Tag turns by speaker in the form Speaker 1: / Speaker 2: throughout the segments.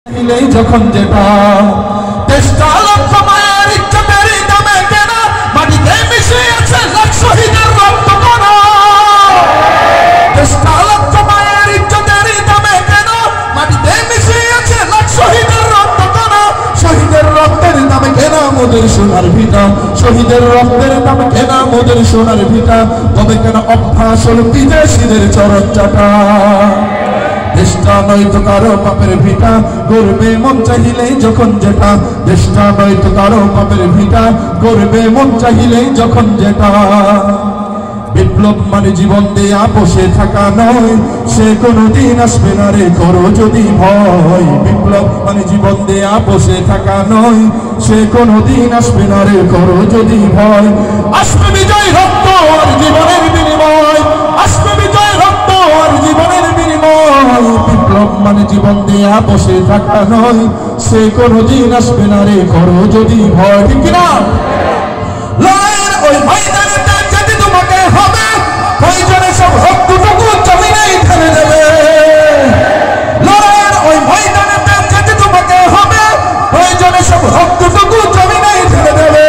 Speaker 1: যখন যেটা দেশটা লক্ষ মায়ের ইজ্জতের দামে কেনা, মাটিতে মিশে আছে লাখ শহীদের রক্ত কণা। দেশটা লক্ষ মায়ের ইজ্জতের দামে কেনা, মাটিতে মিশে আছে লাখ শহীদের রক্ত কণা। শহীদের রক্তের দামে কেনা মোদের সোনার ভিটা, শহীদের রক্তের দামে কেনা মোদের সোনার ভিটা। তবে কেন অভ্যাস হল বিদেশিদের চরণ চাটা। দেশটা নয়তো কারো পাপের ভিটা, গর্বে মন চাহিলেই যখন যেটা। দেশটা নয়তো কারো পাপের ভিটা, গর্বে মন চাহিলেই যখন যেটা। বিপ্লব মানে জীবন দেয়া বসে থাকা নয়, সে কোনোদিন আসবে না রে করো যদি ভয়। বিপ্লব মানে জীবন দেয়া বসে থাকা নয়, সে কোনোদিন আসবে না রে করো যদি ভয়। আসবে বিজয় রক্ত আর জীবনের বিনিময়, আসবে বিজয় রক্ত আর জীবনের বিনিময়। বিপ্লব মানে জীবন দেয়া বসে থাকা নয়, সে কোনোদিন আসবে না রে করো যদি ভয়। ঠিক কিনা? লড়াইয়ের ওই ময়দানে যেতে তোমাকে হবে, প্রয়োজনে সব রক্তটুকু জমিনেই ঢেলে দেবে। লড়াইয়ের ওই ময়দানে যেতে তোমাকে হবে, প্রয়োজনে সব রক্তটুকু জমিনেই ঢেলে দেবে।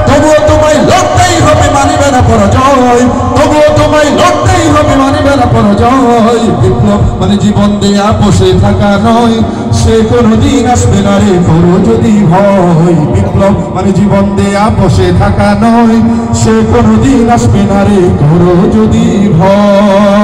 Speaker 1: তবুও তোমায় লড়তেই হবে, মানিবে না পরাজয়। তবুও তোমায় লড়তেই হবে, মানিবে না পরাজয়। বিপ্লব মানে জীবন দেয়া বসে থাকা নয়, সে কোনোদিন আসবে না রে করো যদি ভয়। বিপ্লব মানে জীবন দেয়া বসে থাকা নয়, সে কোনোদিন আসবে না রে করো যদি ভয়।